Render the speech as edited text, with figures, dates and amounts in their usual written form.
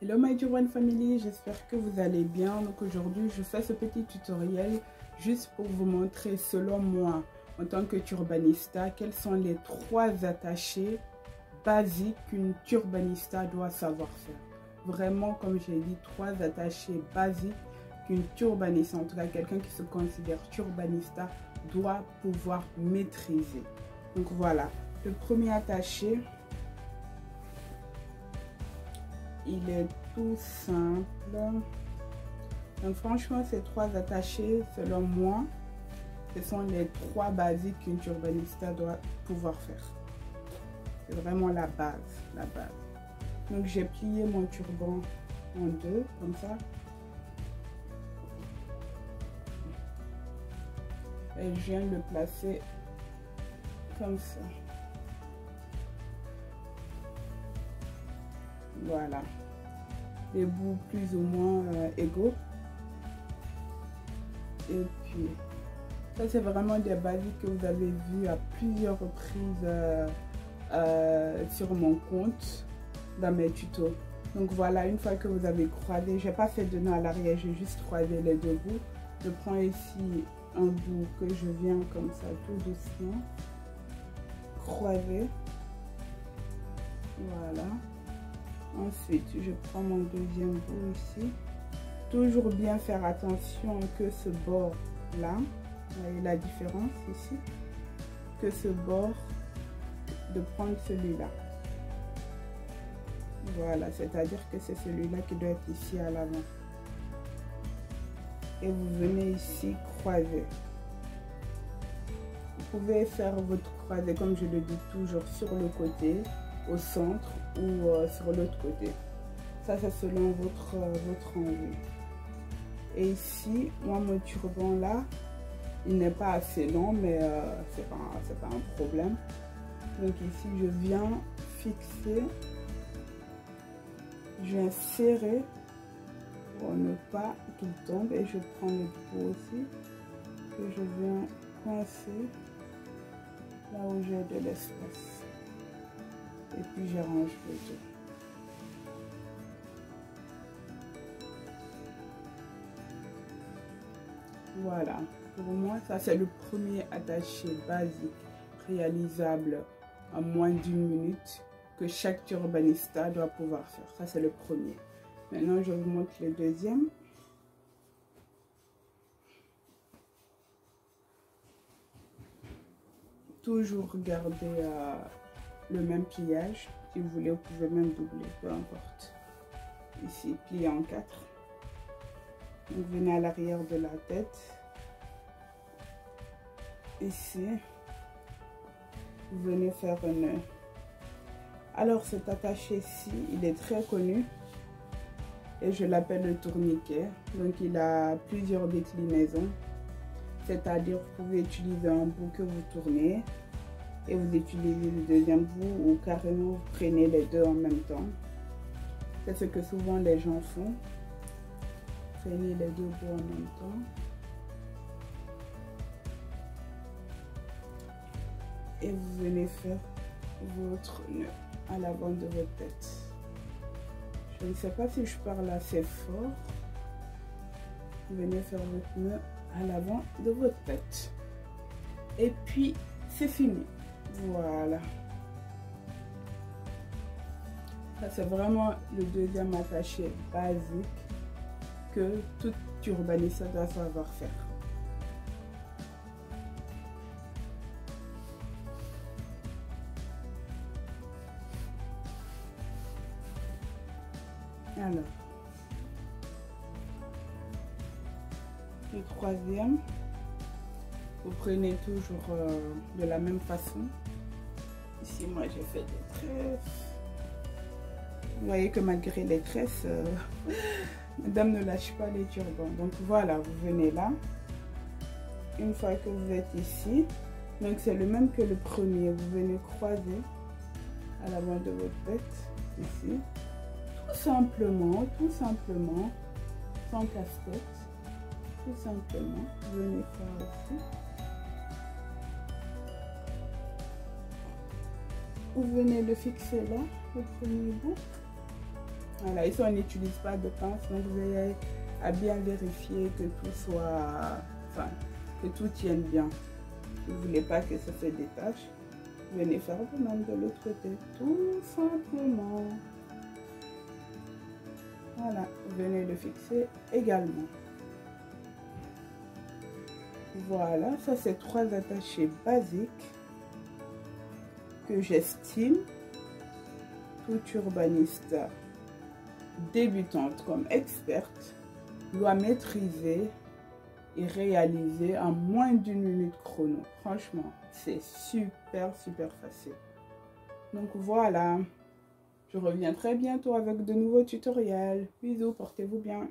Hello my Turban family, j'espère que vous allez bien. Donc aujourd'hui je fais ce petit tutoriel juste pour vous montrer selon moi en tant que turbanista quels sont les 3 attachés basiques qu'une turbanista doit savoir faire. Vraiment, comme j'ai dit, 3 attachés basiques qu'une turbanista, en tout cas quelqu'un qui se considère turbanista, doit pouvoir maîtriser. Donc voilà, le premier attaché, il est tout simple. Donc franchement, ces 3 attachés, selon moi, ce sont les 3 basiques qu'une turbanista doit pouvoir faire. C'est vraiment la base, la base. Donc j'ai plié mon turban en 2, comme ça. Et je viens de le placer comme ça. Voilà, les bouts plus ou moins égaux. Et puis, ça c'est vraiment des basiques que vous avez vues à plusieurs reprises sur mon compte, dans mes tutos. Donc voilà, une fois que vous avez croisé, je n'ai pas fait de nœud à l'arrière, j'ai juste croisé les 2 bouts. Je prends ici un bout que je viens comme ça, tout doucement, croiser. Voilà. Ensuite, je prends mon deuxième bout ici. Toujours bien faire attention que ce bord-là, vous voyez la différence ici, que ce bord, de prendre celui-là. Voilà, c'est-à-dire que c'est celui-là qui doit être ici à l'avant. Et vous venez ici croiser. Vous pouvez faire votre croisé, comme je le dis toujours, sur le côté, au centre ou sur l'autre côté. Ça c'est selon votre envie. Et ici, moi mon turban là, il n'est pas assez long, mais c'est pas un problème. Donc ici je viens fixer, je viens serrer pour ne pas qu'il tombe, et je prends le bout aussi que je viens coincer là où j'ai de l'espace. Et puis j'arrange le tout. Voilà, pour moi ça c'est le premier attaché basique réalisable en moins d'1 minute que chaque turbanista doit pouvoir faire. Ça c'est le premier. Maintenant je vous montre le deuxième. Toujours garder le même pliage. Si vous voulez, vous pouvez même doubler, peu importe. Ici, plié en 4. Vous venez à l'arrière de la tête. Ici, vous venez faire un nœud. Alors, cet attaché-ci, il est très connu. Et je l'appelle le tourniquet. Donc, il a plusieurs déclinaisons. C'est-à-dire, vous pouvez utiliser un bout que vous tournez. Et vous utilisez le deuxième bout, ou carrément vous prenez les 2 en même temps. C'est ce que souvent les gens font. Prenez les 2 bouts en même temps. Et vous venez faire votre nœud à l'avant de votre tête. Je ne sais pas si je parle assez fort. Vous venez faire votre nœud à l'avant de votre tête. Et puis, c'est fini. Voilà. Ça, c'est vraiment le deuxième attaché basique que toute turbanista doit savoir faire. Alors, le troisième, vous prenez toujours de la même façon. Ici, moi, j'ai fait des tresses. Vous voyez que malgré les tresses, madame ne lâche pas les turbans. Donc voilà, vous venez là. Une fois que vous êtes ici, donc c'est le même que le premier. Vous venez croiser à l'avant de votre tête, ici. Tout simplement, sans casse-tête. Tout simplement, vous venez faire ici. Vous venez le fixer là, le premier bout. Voilà, ici on n'utilise pas de pince, donc vous veillez à bien vérifier que tout soit, enfin, que tout tienne bien. Si vous ne voulez pas que ça se détache, venez faire vous-même de l'autre côté, tout simplement. Voilà, vous venez le fixer également. Voilà, ça c'est 3 attachés basiques que j'estime toute urbaniste débutante comme experte doit maîtriser et réaliser en moins d'1 minute chrono. Franchement, c'est super facile. Donc voilà, je reviens très bientôt avec de nouveaux tutoriels. Bisous, portez-vous bien.